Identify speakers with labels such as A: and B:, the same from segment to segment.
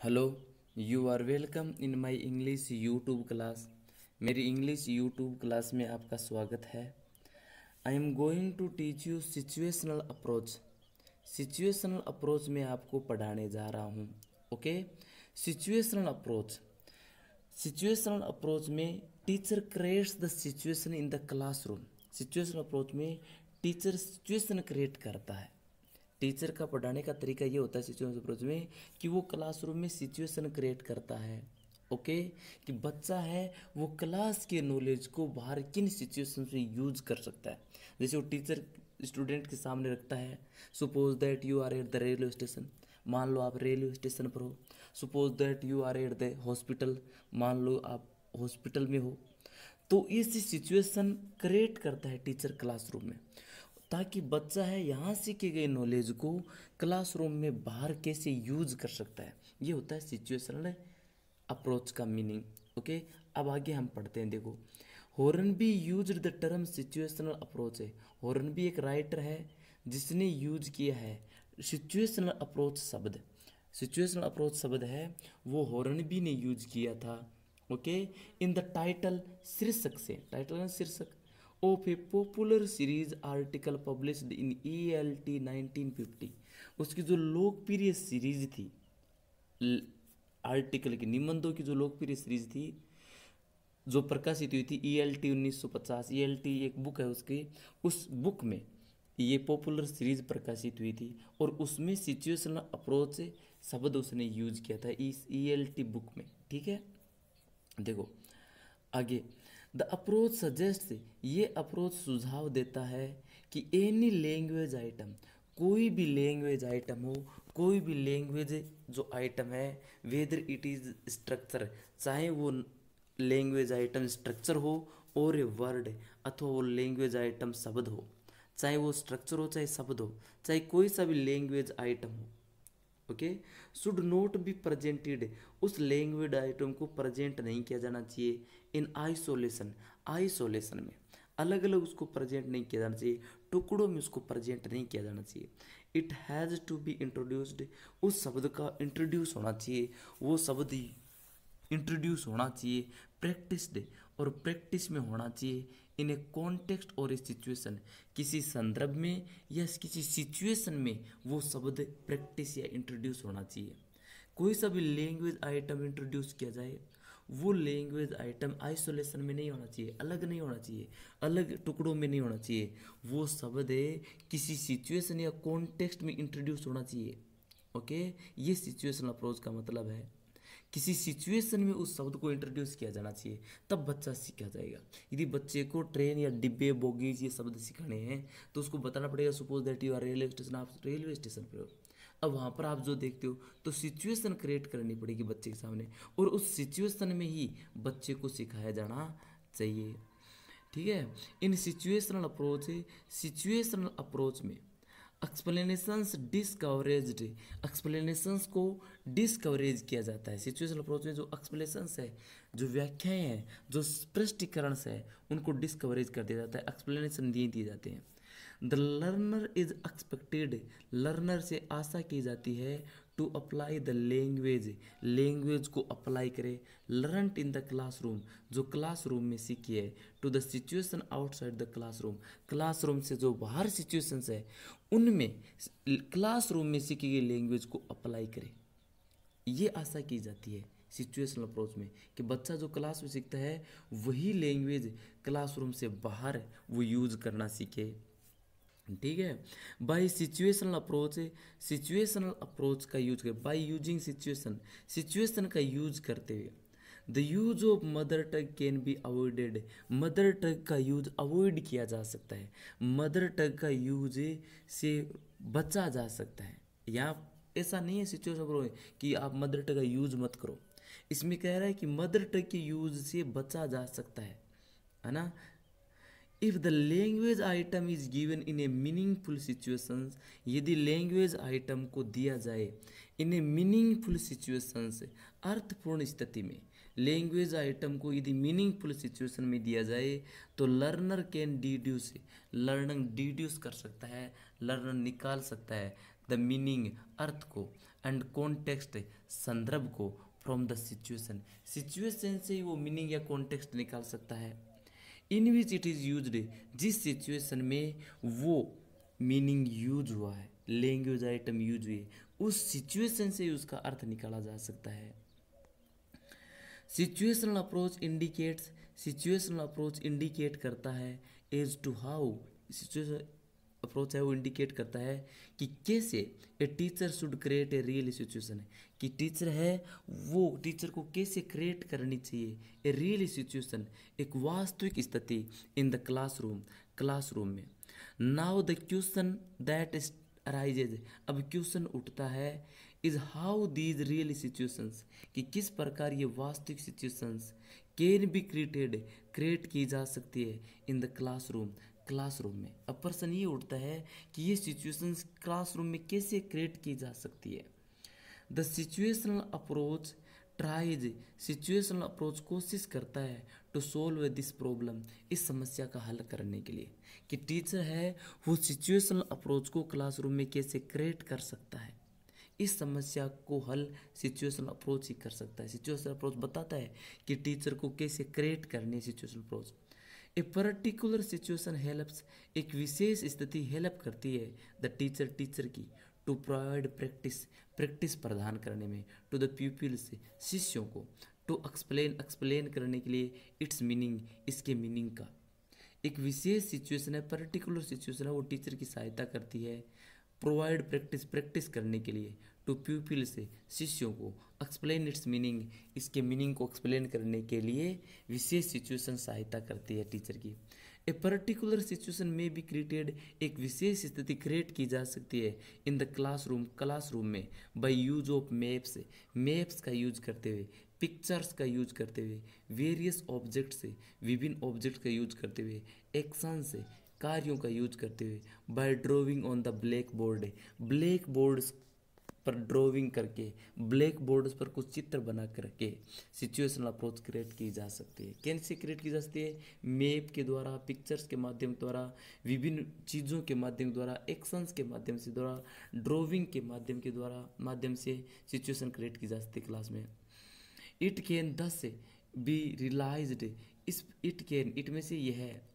A: Hello, you are welcome in my English YouTube class. मेरी English YouTube class में आपका स्वागत है। I am going to teach you situational approach. Situational approach में आपको पढ़ाने जा रहा हूँ। Okay, situational approach. Situational approach में teacher creates the situation in the classroom. Situational approach में टीचर सिचुएशन क्रिएट करता है। टीचर का पढ़ाने का तरीका ये होता है सिचुएशन अप्रोच में कि वो क्लासरूम में सिचुएशन क्रिएट करता है। ओके, कि बच्चा है वो क्लास के नॉलेज को बाहर किन सिचुएशन से यूज कर सकता है। जैसे वो टीचर स्टूडेंट के सामने रखता है, suppose that you are at the railway station. मान लो आप रेलवे स्टेशन पर हो। Suppose that you are at the hospital. मान लो आप हॉस्पिटल में हो। तो इसी सिचुएशन क्रिएट करता है टीचर क्लासरूम में, ताकि बच्चा है यहाँ सीखे गए नॉलेज को क्लासरूम में बाहर कैसे यूज कर सकता है। ये होता है सिचुएशनल अप्रोच का मीनिंग। ओके, अब आगे हम पढ़ते हैं। देखो, Hornby used the term situational approach है। हॉर्नबी एक राइटर है जिसने यूज किया है सिचुएशनल अप्रोच शब्द। सिचुएशनल अप्रोच शब्द है वो हॉर्नबी ने यूज किया था। ओके, इन द टाइटल, शीर्षक से, टाइटल शीर्षक of A popular series article published in ELT 1950। उसकी जो लोकप्रिय सीरीज थी, आर्टिकल की, निबंधों की जो लोकप्रिय सीरीज थी जो प्रकाशित हुई थी ELT 1950। ELT एक बुक है उसकी, उस बुक में ये पॉपुलर सीरीज प्रकाशित हुई थी और उसमें सिचुएशनल अप्रोच शब्द उसने यूज किया था इस ELT बुक में। ठीक है, देखो आगे। द अप्रोच सजेस्ट, ये अप्रोच सुझाव देता है कि एनी लैंग्वेज आइटम, कोई भी लैंग्वेज आइटम हो, कोई भी लैंग्वेज जो आइटम है, वेदर इट इज स्ट्रक्चर, चाहे वो लैंग्वेज आइटम स्ट्रक्चर हो और ए वर्ड, अथवा वो लैंग्वेज आइटम शब्द हो, चाहे वो स्ट्रक्चर हो चाहे शब्द हो, चाहे कोई सा भी लैंग्वेज आइटम हो। Okay, should not be presented, उस लैंग्वेज आइटम को प्रेजेंट नहीं किया जाना चाहिए इन आइसोलेशन, आइसोलेशन में अलग अलग उसको प्रेजेंट नहीं किया जाना चाहिए, टुकड़ों में उसको प्रेजेंट नहीं किया जाना चाहिए। It has to be introduced, उस शब्द का इंट्रोड्यूस होना चाहिए, वो शब्द इंट्रोड्यूस होना चाहिए, प्रैक्टिस्ड, और प्रैक्टिस में होना चाहिए इन ए कॉन्टेक्स्ट और ए सिचुएशन, किसी संदर्भ में या किसी सिचुएशन में वो शब्द प्रैक्टिस या इंट्रोड्यूस होना चाहिए। कोई सा भी लैंग्वेज आइटम इंट्रोड्यूस किया जाए, वो लैंग्वेज आइटम आइसोलेशन में नहीं होना चाहिए, अलग नहीं होना चाहिए, अलग टुकड़ों में नहीं होना चाहिए, वो शब्द किसी सिचुएशन या कॉन्टेक्स्ट में इंट्रोड्यूस होना चाहिए। ओके, ये सिचुएशनल अप्रोच का मतलब है। किसी सिचुएशन में उस शब्द को इंट्रोड्यूस किया जाना चाहिए, तब बच्चा सीखा जाएगा। यदि बच्चे को ट्रेन या डिब्बे, बोगीज ये शब्द सिखाने हैं तो उसको बताना पड़ेगा, suppose that you are railway station, आप रेलवे स्टेशन पर हो। अब वहाँ पर आप जो देखते हो तो सिचुएशन क्रिएट करनी पड़ेगी बच्चे के सामने, और उस सिचुएशन में ही बच्चे को सिखाया जाना चाहिए। ठीक है, इन सिचुएशनल अप्रोच, सिचुएशनल अप्रोच में एक्सप्लेनेशंस डिस्कवरेज्ड, एक्सप्लेनेशंस को डिस्कवरेज किया जाता है। सिचुएशनल अप्रोच में जो एक्सप्लेनेशंस है, जो व्याख्याएं हैं, जो स्पष्टीकरण है, उनको डिस्कवरेज कर दिया जाता है, एक्सप्लेनेशन दिए जाते हैं। The learner is expected, learner से आशा की जाती है to apply the language, language को अप्लाई करे, लर्नड इन द क्लासरूम, जो क्लासरूम में सीखी है, to the situation outside the classroom, classroom से जो बाहर सिचुएशंस है उनमें क्लासरूम में सीखी गई लैंग्वेज को अप्लाई करे। ये आशा की जाती है सिचुएशनल अप्रोच में कि बच्चा जो क्लास में सीखता है वही लैंग्वेज क्लासरूम से बाहर वो यूज करना सीखे। ठीक है, by situational approach, situational approach का यूज कर, बाय यूजिंग सिचुएशन, सिचुएशन का यूज करते हुए, the use of mother tongue can be avoided, mother tongue का यूज अवॉइड किया जा सकता है, मदर टंग का यूज से बचा जा सकता है। यहाँ ऐसा नहीं है सिचुएशन अप्रोच कि आप मदर टंग का यूज मत करो, इसमें कह रहा है कि मदर टंग के यूज से बचा जा सकता है ना। If the language item is given in a meaningful situations, यदि लैंग्वेज आइटम को दिया जाए इन ए मीनिंगफुल सिचुएशंस, अर्थपूर्ण स्थिति में, लैंग्वेज आइटम को यदि मीनिंगफुल सिचुएशन में दिया जाए तो learner can deduce, learner deduce कर सकता है, लर्नर निकाल सकता है द मीनिंग अर्थ को, एंड कॉन्टेक्स्ट संदर्भ को, फ्रॉम द सिचुएशन, सिचुएशन से वो मीनिंग या कॉन्टेक्स्ट निकाल सकता है, इन विच इट इज़ यूज्ड, जिस सिचुएशन में वो मीनिंग यूज हुआ है, लैंग्वेज आइटम यूज हुई है, उस सिचुएशन से उसका अर्थ निकाला जा सकता है। Situational approach indicates, situational approach indicate करता है as to how, situation approach है वो इंडिकेट करता है कि कैसे a teacher should create a real situation, कि टीचर है वो टीचर को कैसे क्रिएट करनी चाहिए ए रियल सिचुएशन, एक वास्तविक स्थिति इन द क्लासरूम में। Now the question that arises, अब क्वेश्चन उठता है, is how these real situations, कि किस प्रकार ये वास्तविक सिचुएशंस कैन बी क्रिएट की जा सकती है इन द क्लासरूम में। अब प्रश्न ये उठता है कि ये सिचुएशंस क्लासरूम में कैसे क्रिएट की जा सकती है। The situational approach tries, situational approach कोशिश करता है टू सोल्व दिस प्रॉब्लम, इस समस्या का हल करने के लिए, कि टीचर है वो सिचुएशनल अप्रोच को क्लासरूम में कैसे क्रिएट कर सकता है, इस समस्या को हल सिचुएशनल अप्रोच ही कर सकता है। सिचुएशनल अप्रोच बताता है कि टीचर को कैसे क्रिएट करनी है situational approach. A particular situation helps, एक विशेष स्थिति हेल्प करती है द टीचर की, टू प्रोवाइड प्रैक्टिस प्रदान करने में, टू द पीपल्स, शिष्यों को, टू एक्सप्लेन करने के लिए इट्स मीनिंग, इसके मीनिंग का। एक विशेष सिचुएशन है, पर्टिकुलर सिचुएशन है, वो टीचर की सहायता करती है प्रोवाइड प्रैक्टिस करने के लिए, टू पीपल से, शिष्यों को, एक्सप्लेन इट्स मीनिंग, इसके मीनिंग को एक्सप्लेन करने के लिए विशेष सिचुएशन सहायता करती है टीचर की। ए पर्टिकुलर सिचुएशन में भी क्रिएटेड, एक विशेष स्थिति क्रिएट की जा सकती है इन द क्लासरूम में, बाय यूज ऑफ मैप्स का यूज करते हुए, पिक्चर्स का यूज करते हुए, वेरियस ऑब्जेक्ट से, विभिन्न ऑब्जेक्ट का यूज करते हुए, एक्शन से, कार्यों का यूज करते हुए, by drawing on the black board पर ड्राइंग करके, ब्लैक बोर्ड पर कुछ चित्र बना करके सिचुएशनल अप्रोच क्रिएट की जा सकती है। कैसे क्रिएट की जा सकती है? मैप के द्वारा, पिक्चर्स के माध्यम द्वारा, विभिन्न चीज़ों के माध्यम द्वारा, एक्शंस के माध्यम से द्वारा, ड्राइंग के माध्यम से सिचुएशन क्रिएट की जा सकती है क्लास में। इट कैन दस बी रियलाइज्ड, इट में से यह है,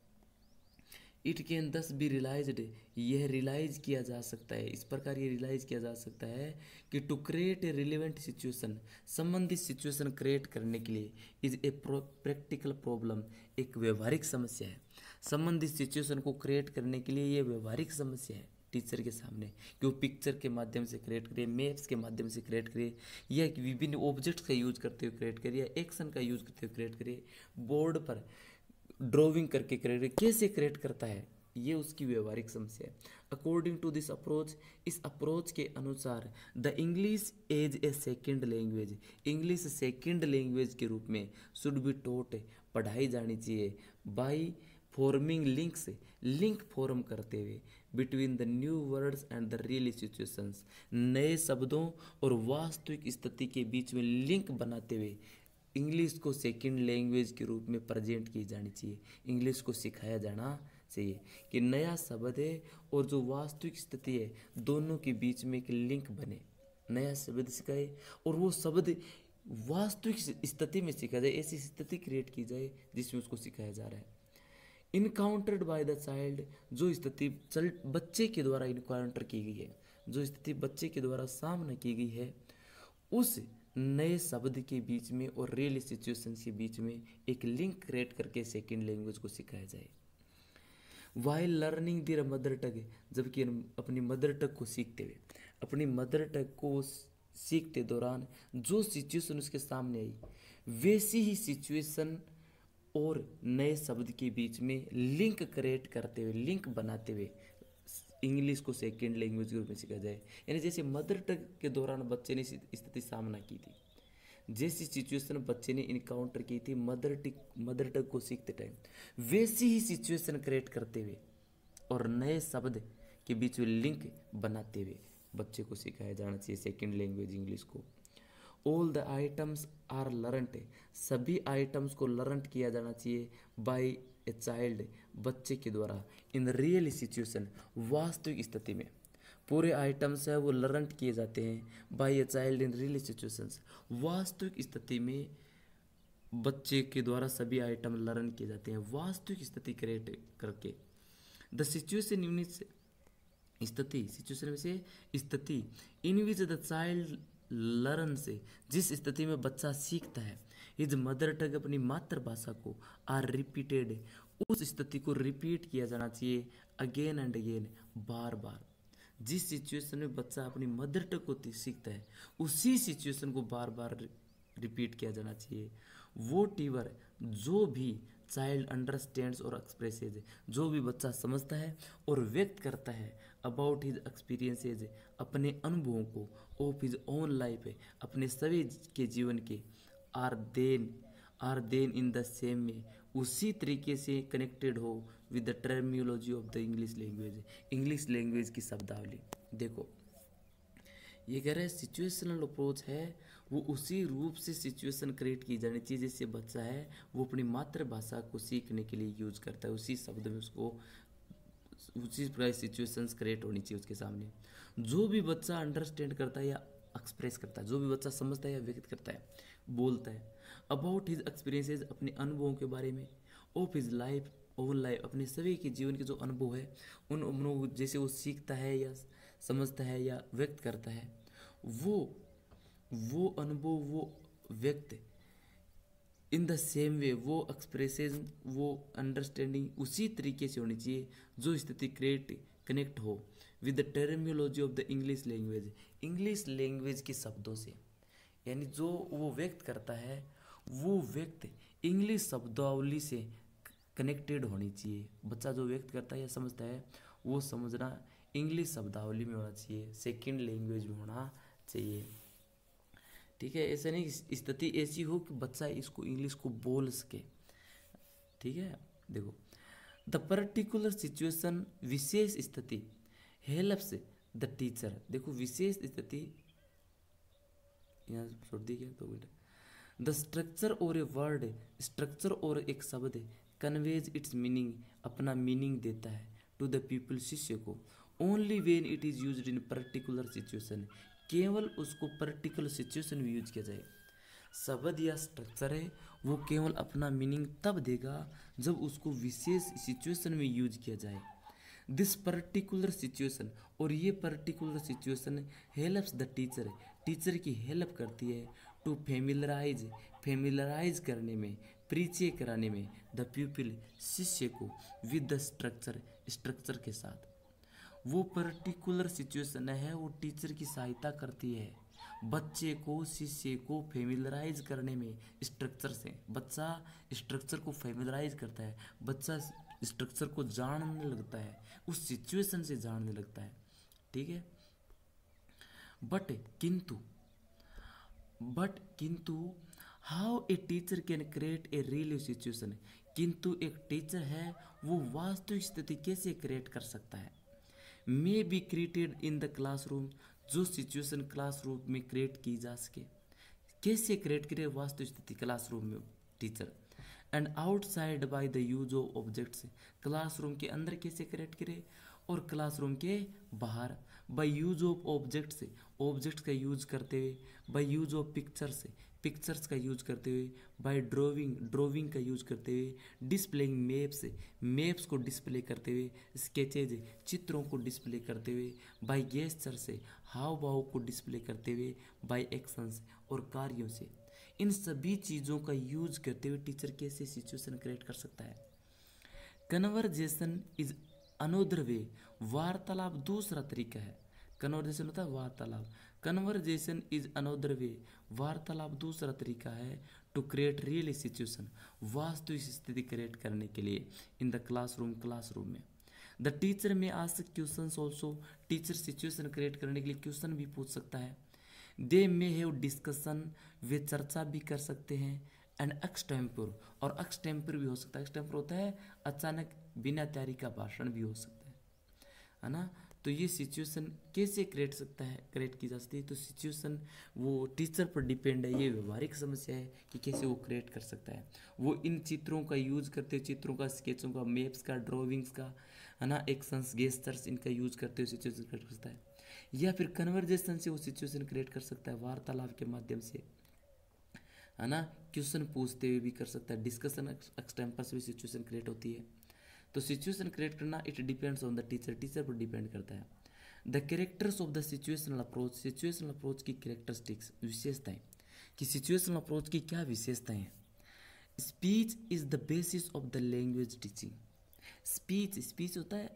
A: इट कैन दस बी रियलाइज्ड, यह रियलाइज किया जा सकता है, इस प्रकार ये रियलाइज किया जा सकता है कि to create a relevant situation, संबंधित सिचुएशन क्रिएट करने के लिए, इज ए प्रैक्टिकल प्रॉब्लम, एक व्यवहारिक समस्या है। संबंधित सिचुएशन को क्रिएट करने के लिए ये व्यवहारिक समस्या है टीचर के सामने, कि वो पिक्चर के माध्यम से क्रिएट करे, मैप्स के माध्यम से क्रिएट करे, या विभिन्न ऑब्जेक्ट्स का यूज करते हुए क्रिएट करे, या एक्शन का यूज करते हुए क्रिएट करे, बोर्ड पर ड्राइंग करके क्रिएट, कैसे क्रिएट करता है, ये उसकी व्यवहारिक समस्या है। अकॉर्डिंग टू दिस अप्रोच, इस अप्रोच के अनुसार, the English as a second language, English second language के रूप में शुड बी टॉट, पढ़ाई जानी चाहिए, by forming links, link form करते हुए, between the new words and the real situations, नए शब्दों और वास्तविक स्थिति के बीच में लिंक बनाते हुए इंग्लिश को सेकंड लैंग्वेज के रूप में प्रेजेंट की जानी चाहिए। इंग्लिश को सिखाया जाना चाहिए कि नया शब्द है और जो वास्तविक स्थिति है, दोनों के बीच में एक लिंक बने, नया शब्द सिखाए और वो शब्द वास्तविक स्थिति में सीखा जाए, ऐसी स्थिति क्रिएट की जाए जिसमें उसको सिखाया जा रहा है। इनकाउंटर्ड बाय द चाइल्ड, जो स्थिति बच्चे के द्वारा इनकाउंटर की गई है, जो स्थिति बच्चे के द्वारा सामना की गई है, उस नए शब्द के बीच में और रियल सिचुएशन के बीच में एक लिंक क्रिएट करके सेकेंड लैंग्वेज को सिखाया जाए। While learning there mother tongue, जबकि अपनी मदर टंग को सीखते हुए, अपनी मदर टंग को सीखते दौरान जो सिचुएशन उसके सामने आई, वैसी ही सिचुएशन और नए शब्द के बीच में लिंक क्रिएट करते हुए, लिंक बनाते हुए इंग्लिश को सेकेंड लैंग्वेज के रूप में सीखा जाए। यानी जैसे मदर टंग के दौरान बच्चे ने स्थिति सामना की थी, जैसी सिचुएशन बच्चे ने इनकाउंटर की थी मदर टंग को सीखते टाइम, वैसी ही सिचुएशन क्रिएट करते हुए और नए शब्द के बीच में लिंक बनाते हुए बच्चे को सिखाया जाना चाहिए सेकेंड लैंग्वेज इंग्लिश को। All the items are learned, सभी आइटम्स को लर्न किया जाना चाहिए बाय ए चाइल्ड, बच्चे के द्वारा, इन रियल सिचुएशन, वास्तविक स्थिति में। पूरे आइटम्स है वो लर्न किए जाते हैं by a child in real situations. वास्तविक स्थिति में बच्चे के द्वारा सभी आइटम लर्न किए जाते हैं वास्तविक स्थिति क्रिएट करके। द सिचुएशन यूनिट स्थिति, सिचुएशन में से स्थिति इन विच द चाइल्ड लर्न से, जिस स्थिति में बच्चा सीखता है हिज मदर टंग अपनी मातृभाषा को, आर रिपीटेड, उस स्थिति को रिपीट किया जाना चाहिए अगेन एंड अगेन, बार बार। जिस सिचुएशन में बच्चा अपनी मदर टंग को सीखता है उसी सिचुएशन को बार बार रिपीट किया जाना चाहिए। वो टीवर जो भी चाइल्ड अंडरस्टैंड्स और एक्सप्रेसेज, जो भी बच्चा समझता है और व्यक्त करता है अबाउट हिज एक्सपीरियंसेज, अपने अनुभवों को, ऑफ हिज ओन लाइफ, अपने सभी के जीवन के, are then in the same way, उसी तरीके से कनेक्टेड हो with the terminology of the English language, English language की शब्दावली। देखो ये कह रहे हैं सिचुएशनल अप्रोच है वो उसी रूप से सिचुएशन क्रिएट की जानी चाहिए जैसे बच्चा है वो अपनी मातृभाषा को सीखने के लिए यूज करता है, उसी शब्द में उसको उसी प्रकार सिचुएशंस क्रिएट होनी चाहिए उसके सामने। जो भी बच्चा अंडरस्टैंड करता है या एक्सप्रेस करता है, जो भी बच्चा समझता है या व्यक्त करता है, बोलता है अबाउट हिज एक्सपीरियंसेस, अपने अनुभवों के बारे में, of his life, own life, अपने सभी के जीवन के जो अनुभव है उन अनुभव जैसे वो सीखता है या समझता है या व्यक्त करता है, वो अनुभव वो व्यक्त इन द सेम वे, वो एक्सप्रेशन, वो अंडरस्टैंडिंग उसी तरीके से होनी चाहिए जो स्थिति कनेक्ट हो with the terminology of the English language, English language के शब्दों से। यानी जो वो व्यक्त करता है वो व्यक्त इंग्लिश शब्दावली से कनेक्टेड होनी चाहिए। बच्चा जो व्यक्त करता है या समझता है वो समझना इंग्लिश शब्दावली में होना चाहिए, सेकंड लैंग्वेज में होना चाहिए। ठीक है, ऐसा नहीं स्थिति ऐसी हो कि बच्चा इसको इंग्लिश को बोल सके। ठीक है, देखो द पर्टिकुलर सिचुएशन, विशेष स्थिति हेल्प्स द टीचर। देखो विशेष स्थिति यहाँ छोड़ दी क्या 2 मिनट। द स्ट्रक्चर और ए वर्ड, स्ट्रक्चर और एक शब्द कन्वेज इट्स मीनिंग, अपना मीनिंग देता है टू द पीपल, शिष्य को, only when it is used in particular situation, केवल उसको पर्टिकुलर सिचुएशन में यूज किया जाए। शब्द या स्ट्रक्चर है वो केवल अपना मीनिंग तब देगा जब उसको विशेष सिचुएशन में यूज किया जाए। दिस पर्टिकुलर सिचुएशन, और ये particular situation helps the teacher, teacher की हेल्प करती है टू फेमिलराइज करने में, परिचय कराने में द पीपल, शिष्य को, विद द स्ट्रक्चर के साथ। वो पर्टिकुलर सिचुएशन है वो टीचर की सहायता करती है बच्चे को, शिष्य को फेमिलराइज करने में स्ट्रक्चर से। बच्चा स्ट्रक्चर को फेमिलराइज करता है, बच्चा स्ट्रक्चर को जानने लगता है, उस सिचुएशन से जानने लगता है। ठीक है, बट किंतु how a teacher can create a real situation, किंतु एक टीचर है वो वास्तविक स्थिति कैसे क्रिएट कर सकता है। May be created in the classroom, जो सिचुएशन क्लासरूम में क्रिएट की जा सके, कैसे क्रिएट करे वास्तविक स्थिति क्लासरूम में teacher. And outside by the use of objects, classroom के अंदर कैसे क्रिएट करे और क्लासरूम के बाहर by use of objects, objects का यूज करते हुए, बाय यूज ऑफ पिक्चर्स का यूज करते हुए, बाय ड्राइंग का यूज करते हुए, डिस्प्लेइंग मैप्स को डिस्प्ले करते हुए, स्केचेज चित्रों को डिस्प्ले करते हुए, बाय गेस्चर से हाव भाव को डिस्प्ले करते हुए, बाय एक्शंस और कार्यों से। इन सभी चीज़ों का यूज करते हुए टीचर कैसे सिचुएशन क्रिएट कर सकता है। कन्वर्जेशन इज अनोदर वे, वार्तालाप दूसरा तरीका है। कन्वर्जेशन होता है वार्तालाप, कन्वर्जेशन इज अनोदर वे, वार्तालाप दूसरा तरीका है टू क्रिएट रियल सिचुएशन, वास्तविक स्थिति क्रिएट करने के लिए इन द क्लासरूम में। द टीचर में ask questions also, teacher situation create करने के लिए क्वेश्चन भी पूछ सकता है। दे मे हैव डिस्कशन, वे चर्चा भी कर सकते हैं। एंड एक्सटेम्पर, और एक्सटेम्पर भी हो सकता है। एक्सटेम्पर होता है अचानक बिना तैयारी का भाषण भी हो सकता है ना। तो ये सिचुएशन कैसे क्रिएट की जा सकती है। तो सिचुएशन वो टीचर पर डिपेंड है, ये व्यवहारिक समस्या है कि कैसे वो क्रिएट कर सकता है। वो इन चित्रों का यूज करते हुए, चित्रों का, स्केचों का, मैप्स का, ड्राइंग्स का, है ना, एक्शंस, गेस्चर्स, इनका यूज करते हुए सिचुएशन क्रिएट करता है। या फिर कन्वर्जेशन से वो सिचुएशन क्रिएट कर सकता है, वार्तालाप के माध्यम से, है ना, क्वेश्चन पूछते हुए भी कर सकता है, डिस्कशन एक्सटेम्पर से भी सिचुएशन क्रिएट होती है। तो सिचुएशन क्रिएट करना it depends on the teacher, teacher पर डिपेंड करता है। The characters of the situational approach, situational approach की कैरेक्टरिस्टिक्स, विशेषताएं, कि सिचुएशनल अप्रोच की क्या विशेषताएं हैं। Speech is the basis of the language teaching. Speech, speech होता है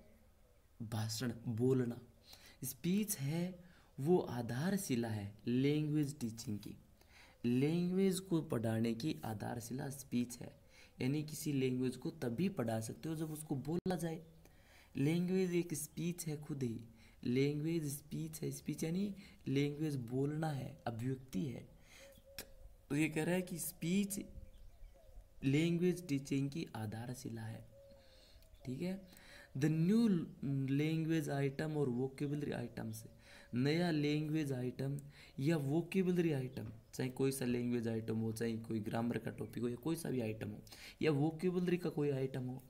A: भाषण, बोलना। स्पीच है वो आधारशिला है लैंग्वेज टीचिंग की। लैंग्वेज को पढ़ाने की आधारशिला स्पीच है, यानी किसी लैंग्वेज को तभी पढ़ा सकते हो जब उसको बोला जाए। लैंग्वेज एक स्पीच है खुद ही, लैंग्वेज स्पीच है। स्पीच यानी लैंग्वेज बोलना है, अभिव्यक्ति है। तो ये कह रहा है कि स्पीच लैंग्वेज टीचिंग की आधारशिला है। ठीक है। द न्यू लैंग्वेज आइटम और वोकेबलरी आइटम्स, नया लैंग्वेज आइटम या वोकेबलरी आइटम, चाहे कोई सा लैंग्वेज आइटम हो, चाहे कोई ग्रामर का टॉपिक हो, या कोई सा भी आइटम हो, या वोकेबलरी का कोई आइटम हो,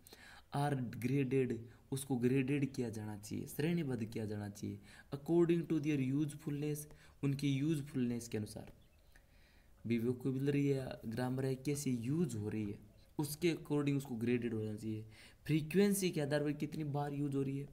A: आर ग्रेडेड, उसको ग्रेडेड किया जाना चाहिए, श्रेणीबद्ध किया जाना चाहिए, अकॉर्डिंग टू दियर यूजफुलनेस, उनकी यूजफुलनेस के अनुसार। भी वोकेबलरी या ग्रामर है कैसे यूज हो रही है उसके अकॉर्डिंग उसको ग्रेडेड होना चाहिए। फ्रीक्वेंसी के आधार पर कितनी बार यूज हो रही है।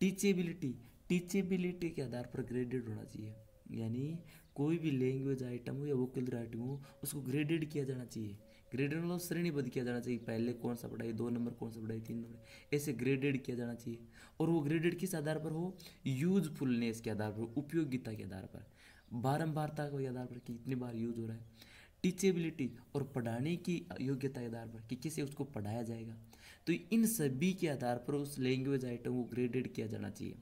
A: टीचेबिलिटी, टीचेबिलिटी के आधार पर ग्रेडेड होना चाहिए, यानी कोई भी लैंग्वेज आइटम हो या वोकेबलरी आइटम हो उसको ग्रेडेड किया जाना चाहिए। ग्रेडेड मतलब श्रेणीबद्ध किया जाना चाहिए, पहले कौन सा पढ़ाई, 2 नंबर कौन सा पढ़ाई, 3 नंबर, ऐसे ग्रेडेड किया जाना चाहिए। और वो ग्रेडेड किस आधार पर हो, यूजफुलनेस के आधार पर, उपयोगिता के आधार पर, बारंबारता के आधार पर कि कितनी बार यूज हो रहा है। टीचेबिलिटी और पढ़ाने की योग्यता के आधार पर कि किसे उसको पढ़ाया जाएगा। तो इन सभी के आधार पर उस लैंग्वेज आइटम को ग्रेडेड किया जाना चाहिए।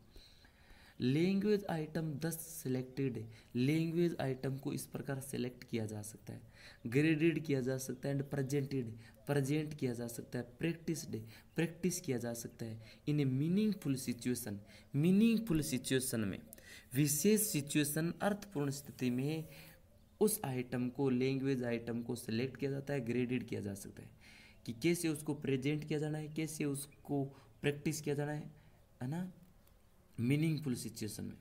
A: लैंग्वेज आइटम 10 सिलेक्टेड है, लैंग्वेज आइटम को इस प्रकार सेलेक्ट किया जा सकता है, ग्रेडेड किया जा सकता है, एंड प्रेजेंटेड, प्रेजेंट किया जा सकता है, प्रैक्टिस्ड, प्रैक्टिस किया जा सकता है। In a meaningful situation, meaningful situation में, विशेष सिचुएशन, अर्थपूर्ण स्थिति में उस आइटम को, लैंग्वेज आइटम को सिलेक्ट किया जाता है, ग्रेडेड किया जा सकता है कि कैसे उसको प्रेजेंट किया जाना है, कैसे उसको प्रैक्टिस किया जाना है ना, मीनिंगफुल सिचुएशन में।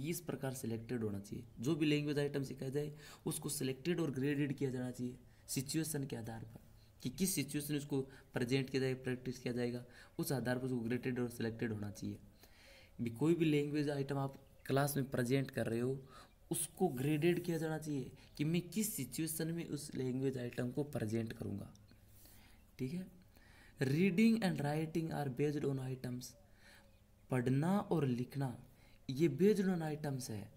A: इस प्रकार सिलेक्टेड होना चाहिए। जो भी लैंग्वेज आइटम सिखाया जाए उसको सिलेक्टेड और ग्रेडेड किया जाना चाहिए सिचुएशन के आधार पर कि किस सिचुएशन में उसको प्रेजेंट किया जाएगा, प्रैक्टिस किया जाएगा, उस आधार पर उसको ग्रेडेड और सिलेक्टेड होना चाहिए। भी कोई भी लैंग्वेज आइटम आप क्लास में प्रेजेंट कर रहे हो उसको ग्रेडेड किया जाना चाहिए कि मैं किस सिचुएशन में उस लैंग्वेज आइटम को प्रेजेंट करूँगा। ठीक है। Reading and writing are based on items, पढ़ना और लिखना ये बेस्ड ऑन आइटम्स है,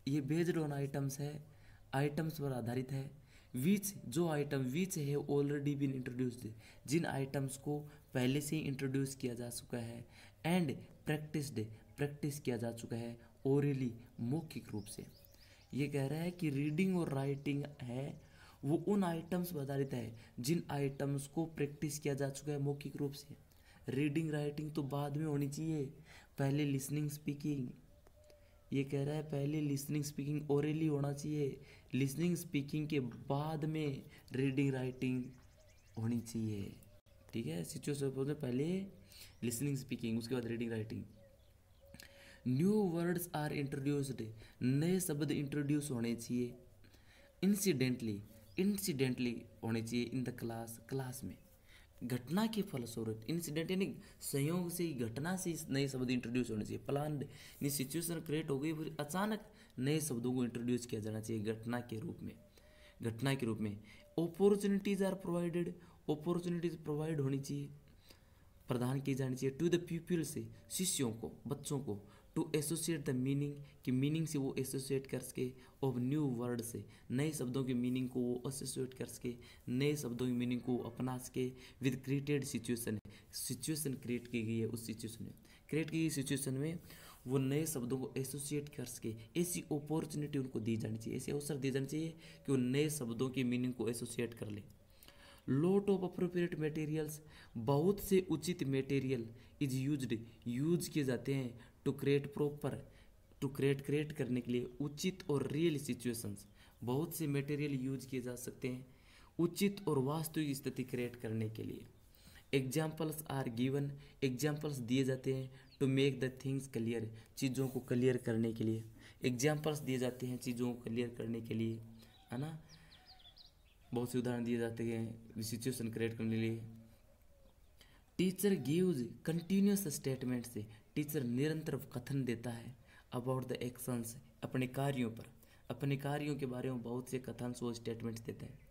A: ये बेस्ड ऑन आइटम्स है, आइटम्स पर आधारित है। विच, जो आइटम विच है ऑलरेडी बीन इंट्रोड्यूस्ड, जिन आइटम्स को पहले से ही इंट्रोड्यूस किया जा चुका है, एंड प्रैक्टिस्ड, प्रैक्टिस किया जा चुका है ओरली, मौखिक रूप से। ये कह रहा है कि रीडिंग और राइटिंग है वो उन आइटम्स पर आधारित है जिन आइटम्स को प्रैक्टिस किया जा चुका है मौखिक रूप से। रीडिंग राइटिंग तो बाद में होनी चाहिए, पहले लिसनिंग स्पीकिंग। ये कह रहा है पहले लिसनिंग स्पीकिंग ओरली होना चाहिए, लिसनिंग स्पीकिंग के बाद में रीडिंग राइटिंग होनी चाहिए। ठीक है। सिचुएशन में पहले लिसनिंग स्पीकिंग, उसके बाद reading writing. New words are introduced, नए शब्द इंट्रोड्यूस होने चाहिए। इंसिडेंटली, इंसिडेंटली होने चाहिए इन द क्लास, क्लास में। घटना के फलस्वरूप, इंसिडेंट यानी संयोग से, घटना से नए शब्द इंट्रोड्यूस होने चाहिए। प्लान यानी सिचुएशन क्रिएट हो गई फिर अचानक नए शब्दों को इंट्रोड्यूस किया जाना चाहिए घटना के रूप में, घटना के रूप में। Opportunities are provided, opportunities provide होनी चाहिए, प्रदान की जानी चाहिए टू द पीपल से, शिष्यों को, बच्चों को, टू एसोसिएट द मीनिंग, कि मीनिंग से वो एसोसिएट कर सके, ऑफ न्यू वर्ड से, नए शब्दों के मीनिंग को वो एसोसिएट कर सके, नए शब्दों की मीनिंग को अपना सके with created situation, situation create की गई है, उस सिचुएशन में, क्रिएट की गई सिचुएशन में वो नए शब्दों को एसोसिएट कर सके। ऐसी अपॉर्चुनिटी उनको दी जानी चाहिए, ऐसे अवसर दिए जाने चाहिए कि वो नए शब्दों की मीनिंग को एसोसिएट कर ले। लॉट ऑफ अप्रोप्रिएट मटेरियल्स, बहुत से उचित मटेरियल इज यूज्ड, यूज किए जाते हैं to create proper, to create करने के लिए उचित और रियल सिचुएशंस, बहुत से मटेरियल यूज किए जा सकते हैं उचित और वास्तविक स्थिति क्रिएट करने के लिए। एग्जाम्पल्स आर गिवन, एग्जाम्पल्स दिए जाते हैं to make the things clear, चीज़ों को क्लियर करने के लिए। एग्जाम्पल्स दिए जाते हैं चीज़ों को क्लियर करने के लिए, है ना। बहुत से उदाहरण दिए जाते हैं सिचुएशन क्रिएट करने के लिए। टीचर गिव्स कंटिन्यूस स्टेटमेंट से, टीचर निरंतर कथन देता है अबाउट द एक्शंस, अपने कार्यों पर, अपने कार्यों के बारे में बहुत से कथन वो स्टेटमेंट्स देता है।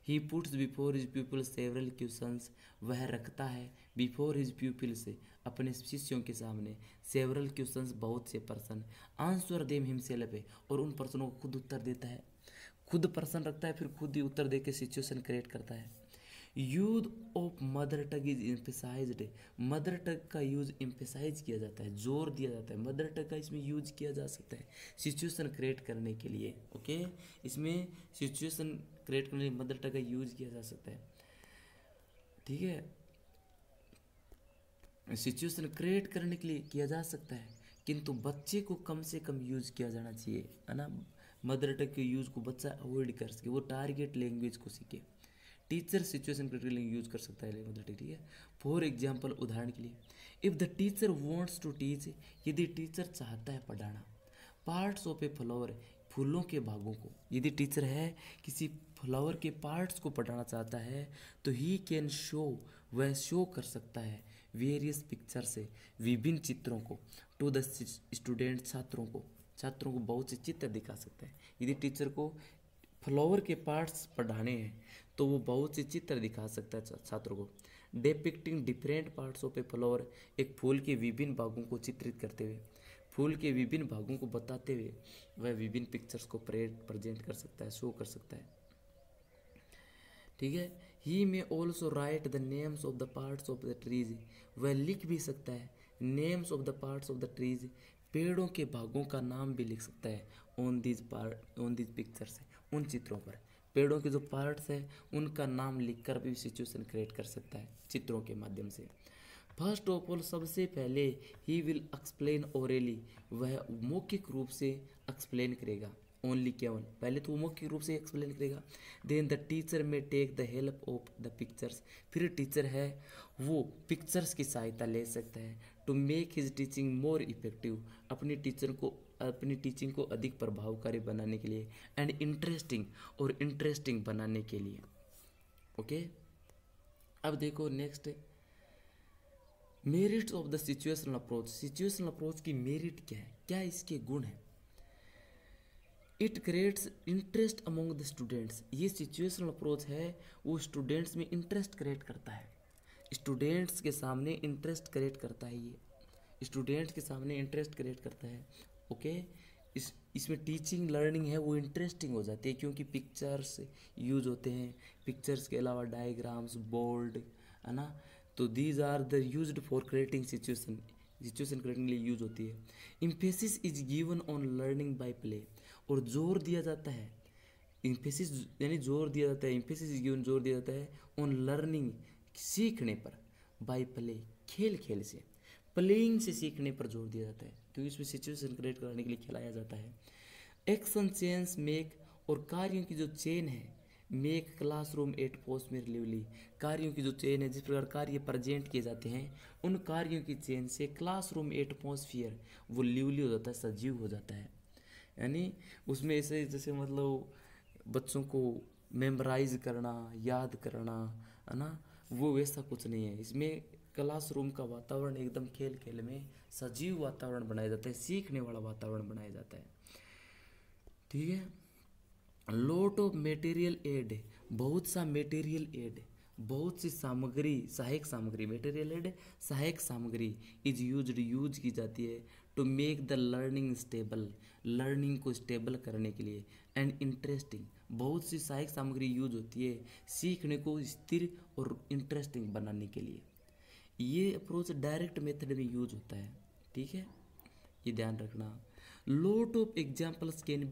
A: He puts before his people several questions, वह रखता है बिफोर हिज पीपल से, अपने शिष्यों के सामने सेवरल क्वेश्चंस, बहुत से पर्सन, आंसर देम हिमसेल्फ है, और उन पर्सनों को खुद उत्तर देता है, खुद पर्सन रखता है, फिर खुद ही उत्तर दे के सिचुएशन क्रिएट करता है। Use of mother tongue is emphasised, mother tongue का यूज एम्फेसाइज किया जाता है, जोर दिया जाता है, मदर टंग का इसमें यूज किया जा सकता है सिचुएशन क्रिएट करने के लिए। ओके, इसमें सिचुएशन क्रिएट करने के लिए मदर टंग का यूज किया जा सकता है। ठीक है, सिचुएशन क्रिएट करने के लिए किया जा सकता है, किंतु बच्चे को कम से कम यूज किया जाना चाहिए, है ना। मदर टंग के यूज को बच्चा अवॉइड कर सके, वो टारगेट लैंग्वेज को सीखे। टीचर सिचुएशन क्रिएट करने के लिए यूज कर सकता है मदर टंग, ठीक है। फॉर एग्जाम्पल, उदाहरण के लिए, if the teacher wants to teach, यदि टीचर चाहता है पढ़ाना, पार्ट्स ऑफ ए फ्लावर, फूलों के भागों को, यदि टीचर है किसी फ्लावर के पार्ट्स को पढ़ाना चाहता है तो ही कैन शो, वह शो कर सकता है वेरियस पिक्चर से, विभिन्न चित्रों को, टू द स्टूडेंट, छात्रों को बहुत से चित्र दिखा सकता है। यदि टीचर को फ्लावर के पार्ट्स पढ़ाने हैं तो वो बहुत से चित्र दिखा सकता है छात्रों को। Depicting different parts of a flower, एक फूल के विभिन्न भागों को चित्रित करते हुए, फूल के विभिन्न भागों को बताते हुए वह विभिन्न पिक्चर्स को प्रेजेंट कर सकता है, शो कर सकता है। ठीक है। ही में also right the names of the parts of the trees, वह लिख भी सकता है names of the parts of the trees, पेड़ों के भागों का नाम भी लिख सकता है ऑन दिस पिक्चर्स, उन चित्रों पर पेड़ों के जो पार्ट्स हैं उनका नाम लिखकर भी सिचुएशन क्रिएट कर सकता है चित्रों के माध्यम से। फर्स्ट ऑफ ऑल, सबसे पहले ही विल एक्सप्लेन ओरली, वह मौखिक रूप से एक्सप्लेन करेगा, ओनली, केवल, पहले तो वो मौखिक रूप से एक्सप्लेन करेगा। Then the teacher may take the help of the pictures, फिर टीचर है वो पिक्चर्स की सहायता ले सकता है to make his teaching more effective, अपनी टीचिंग को अधिक प्रभावकारी बनाने के लिए, एंड इंटरेस्टिंग बनाने के लिए। ओके, अब देखो next, merits of the situational approach, situational approach की मेरिट क्या है, क्या इसके गुण हैं। It creates interest among the students, ये सिचुएशनल अप्रोच है वो स्टूडेंट्स में इंटरेस्ट क्रिएट करता है, स्टूडेंट्स के सामने इंटरेस्ट क्रिएट करता है, ये स्टूडेंट्स के सामने इंटरेस्ट क्रिएट करता है। ओके, इसमें टीचिंग लर्निंग है वो इंटरेस्टिंग हो जाती है क्योंकि पिक्चर्स यूज होते हैं, पिक्चर्स के अलावा डायग्राम्स, बोर्ड, है ना, तो these are the used for creating situation creating के लिए यूज होती है। Emphasis is given on learning by play, और जोर दिया जाता है, इम्फेसिस यानी जोर दिया जाता है, इम्फेसिस इज गिवन, जोर दिया जाता है ऑन लर्निंग, सीखने पर, बाय प्ले, खेल से, प्लेइंग से सीखने पर जोर दिया जाता है क्योंकि इसमें सिचुएशन क्रिएट करने के लिए खिलाया जाता है। एक्शन चेन्स मेक, और कार्यों की जो चेन है, मेक क्लासरूम एटमॉस्फेयर लिवली, कार्यों की जो चेन है, जिस प्रकार कार्य प्रेजेंट किए जाते हैं उन कार्यों की चेन से क्लासरूम एटमॉस्फेयर वो लिवली हो जाता है, सजीव हो जाता है। यानी उसमें ऐसे जैसे मतलब बच्चों को मेमोराइज करना, याद करना, है ना, वो वैसा कुछ नहीं है। इसमें क्लासरूम का वातावरण एकदम खेल में सजीव वातावरण बनाया जाता है, सीखने वाला वातावरण बनाया जाता है। ठीक है। लॉट ऑफ मटेरियल एड, बहुत सा मटेरियल एड, बहुत सी सामग्री, सहायक सामग्री, मटेरियल एड सहायक सामग्री इज यूज की जाती है to make the learning stable, learning को स्टेबल करने के लिए, एंड इंटरेस्टिंग, बहुत सी सहायक सामग्री यूज होती है सीखने को स्थिर और इंटरेस्टिंग बनाने के लिए। ये अप्रोच डायरेक्ट मेथड में यूज होता है। ठीक है, ये ध्यान रखना। Lot of examples can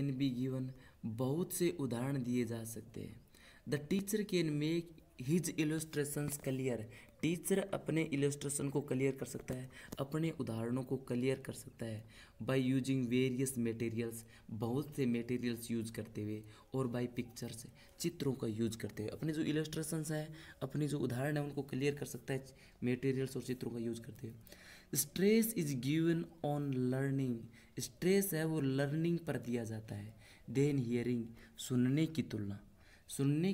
A: be given, बहुत से उदाहरण दिए जा सकते हैं। The teacher can make his illustrations clear, teacher अपने इलस्ट्रेशन को क्लियर कर सकता है, अपने उदाहरणों को क्लियर कर सकता है बाय यूजिंग वेरियस मटेरियल्स, बहुत से मटेरियल्स यूज करते हुए, और बाय पिक्चर्स, चित्रों का यूज करते हुए अपने जो इलस्ट्रेशंस है, अपनी जो उदाहरण है उनको क्लियर कर सकता है मटेरियल्स और चित्रों का यूज करते हुए। Stress is given on learning, stress है वो लर्निंग पर दिया जाता है। देन हियरिंग, सुनने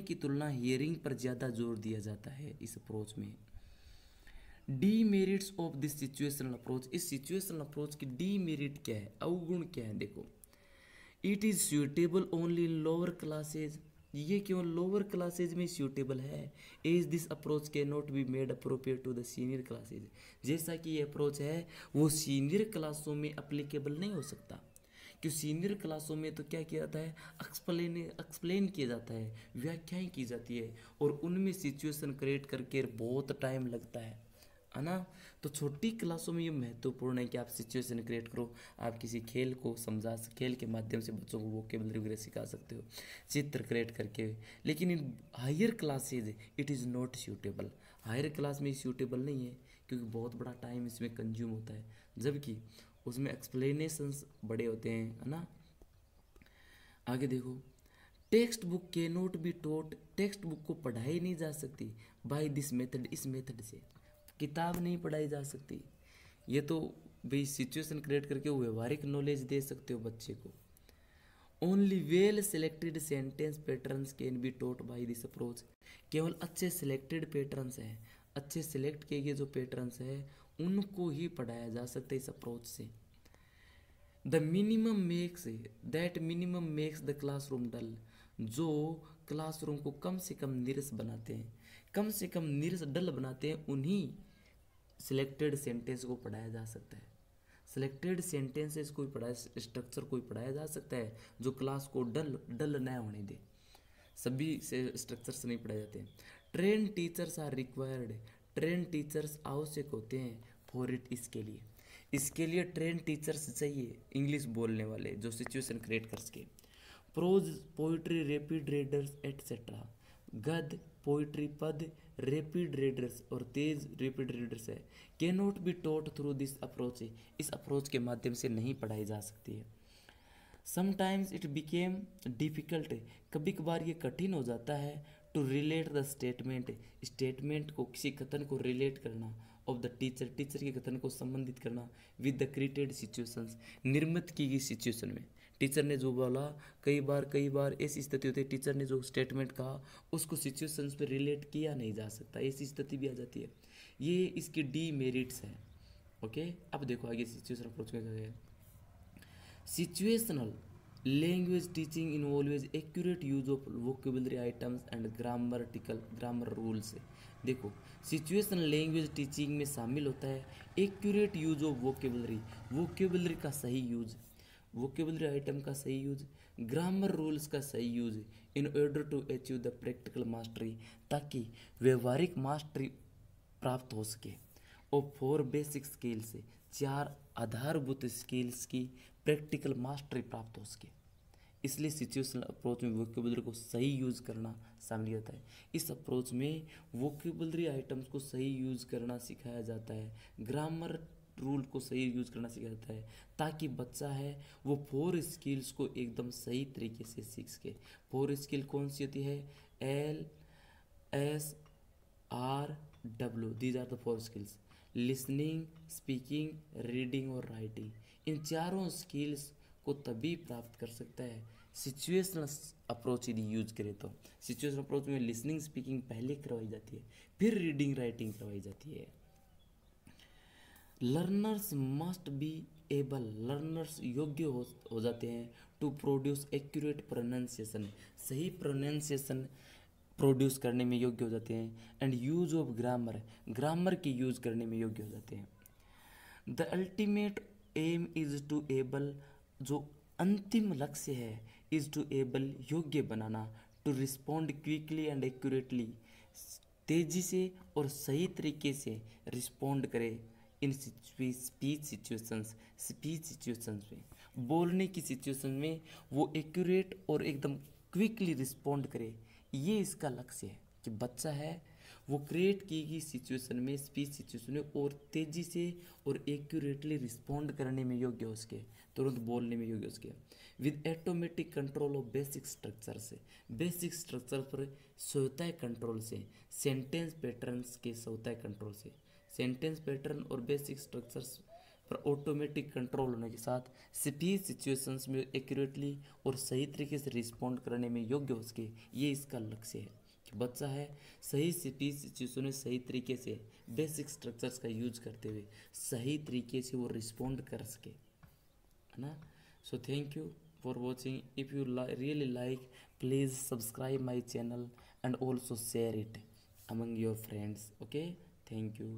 A: की तुलना हियरिंग पर ज़्यादा जोर दिया जाता है इस अप्रोच में। Demerits of this situational approach, इस सिचुएशनल अप्रोच की डीमेरिट क्या है, अवगुण क्या है? देखो, it is suitable only in lower classes, ये केवल लोअर क्लासेज में सूटेबल है। As this approach can not be made appropriate to the senior classes, जैसा कि ये अप्रोच है वो सीनियर क्लासों में अप्लीकेबल नहीं हो सकता, क्योंकि सीनियर क्लासों में तो क्या किया जाता है, एक्सप्लेन किया जाता है, व्याख्याएं की जाती है, और उनमें सिचुएशन क्रिएट करके बहुत टाइम लगता है ना। तो छोटी क्लासों में ये महत्वपूर्ण है कि आप सिचुएशन क्रिएट करो, आप किसी खेल को खेल के माध्यम से बच्चों को वोकेबलरी वगैरह सिखा सकते हो, चित्र क्रिएट करके। लेकिन in higher classes it is not suitable, higher class में सूटेबल नहीं है, क्योंकि बहुत बड़ा टाइम इसमें कंज्यूम होता है, जबकि उसमें एक्सप्लेनेशंस बड़े होते हैं, है ना। आगे देखो, टेक्स्ट बुक के note be taught, text book को पढ़ाई नहीं जा सकती बाय दिस मेथड, इस मेथड से किताब नहीं पढ़ाई जा सकती। ये तो भाई सिचुएशन क्रिएट करके वो व्यवहारिक नॉलेज दे सकते हो बच्चे को। Only well selected sentence patterns can be taught by this approach, केवल अच्छे सिलेक्टेड पैटर्न्स हैं, अच्छे सिलेक्ट किए गए जो पैटर्न्स हैं उनको ही पढ़ाया जा सकता है इस अप्रोच से। The minimum makes, that minimum makes the classroom dull, जो क्लासरूम को कम से कम नीरस बनाते हैं, कम से कम नीरस डल बनाते हैं, उन्हीं सिलेक्टेड सेंटेंस को पढ़ाया जा सकता है। सिलेक्टेड सेंटेंसेस को पढ़ाया, स्ट्रक्चर को पढ़ाया जा सकता है जो क्लास को डल न होने दे, सभी से स्ट्रक्चर्स नहीं पढ़ाए जाते हैं। Train teachers are required, train teachers आवश्यक होते हैं फॉर इट, इसके लिए ट्रेन टीचर्स चाहिए, इंग्लिश बोलने वाले जो सिचुएशन क्रिएट कर सके। Prose poetry rapid readers etcetera, गद्य पोइट्री पद रैपिड रीडर्स और तेज रैपिड रीडर्स है, can not be taught through this approach, इस अप्रोच के माध्यम से नहीं पढ़ाई जा सकती है। समटाइम्स इट बिकेम डिफ़िकल्ट, कभी कभार ये कठिन हो जाता है टू रिलेट द स्टेटमेंट को, किसी कथन को रिलेट करना, ऑफ द टीचर के कथन को संबंधित करना, विद द क्रिएटेड सिचुएशंस, निर्मित की गई सिचुएशन में। टीचर ने जो बोला, कई बार ऐसी स्थिति होती है टीचर ने जो स्टेटमेंट कहा उसको सिचुएशंस पे रिलेट किया नहीं जा सकता, ऐसी स्थिति भी आ जाती है। ये इसकी डीमेरिट्स हैं। ओके, अब देखो आगे सिचुएशन अप्रोच में क्या है। Situational language teaching involves accurate use of vocabulary items and grammar rules. देखो, सिचुएशनल लैंग्वेज टीचिंग में शामिल होता है एक्यूरेट यूज ऑफ वोकेबलरी का सही यूज, वोकेबलरी आइटम का सही यूज, ग्रामर रूल्स का सही use, in order to achieve the practical mastery, ताकि व्यवहारिक मास्टरी प्राप्त हो सके। और 4 बेसिक स्किल्स, 4 आधारभूत स्किल्स की प्रैक्टिकल मास्टरी प्राप्त हो सके। इसलिए सिचुएशनल अप्रोच में वोकेबलरी को सही यूज़ करना शामिल होता है। इस अप्रोच में वोकेबलरी आइटम्स को सही यूज़ करना सिखाया जाता है, ग्रामर रूल को सही यूज़ करना सिखाया जाता है, ताकि बच्चा है वो 4 स्किल्स को एकदम सही तरीके से सीख सके। 4 स्किल कौन सी होती है? LSRW, these are the 4 skills, listening, speaking, reading और राइटिंग। इन चारों स्किल्स को तभी प्राप्त कर सकता है सिचुएशनल अप्रोच यदि यूज करें तो। सिचुएशनल अप्रोच में लिसनिंग स्पीकिंग पहले करवाई जाती है, फिर रीडिंग राइटिंग करवाई जाती है। Learners must be able, learners योग्य हो जाते हैं टू प्रोड्यूस एक्यूरेट प्रोनाउंसिएशन, सही प्रोनाउंसिएशन प्रोड्यूस करने में योग्य हो जाते हैं। एंड यूज ऑफ ग्रामर की यूज करने में योग्य हो जाते हैं। The ultimate aim is to able, जो अंतिम लक्ष्य है, इज टू एबल योग्य बनाना, to respond quickly and accurately, तेजी से और सही तरीके से रिस्पॉन्ड करे इन स्पीच सिचुएशंस में, बोलने की सिचुएशन में वो एक्यूरेट और एकदम क्विकली रिस्पॉन्ड करे। ये इसका लक्ष्य है कि बच्चा है वो क्रिएट की गई सिचुएशन में, स्पीच सिचुएशन में और तेज़ी से और एक्यूरेटली रिस्पॉन्ड करने में योग्य हो सके, तुरंत बोलने में योग्य हो सके। With automatic control of basic structure से, बेसिक स्ट्रक्चर पर स्वतः कंट्रोल से, सेंटेंस पैटर्न्स के स्वतः कंट्रोल से, सेंटेंस पैटर्न और बेसिक स्ट्रक्चर्स पर ऑटोमेटिक कंट्रोल होने के साथ स्पीच सिचुएशंस में एक्यूरेटली और सही तरीके से रिस्पॉन्ड करने में योग्य हो सके, ये इसका लक्ष्य है कि बच्चा है सही स्पीच सिचुएशन में सही तरीके से बेसिक स्ट्रक्चर्स का यूज करते हुए सही तरीके से वो रिस्पॉन्ड कर सके, है ना। So thank you for watching. If you really like, please subscribe my channel and also share it among your friends. Okay, thank you.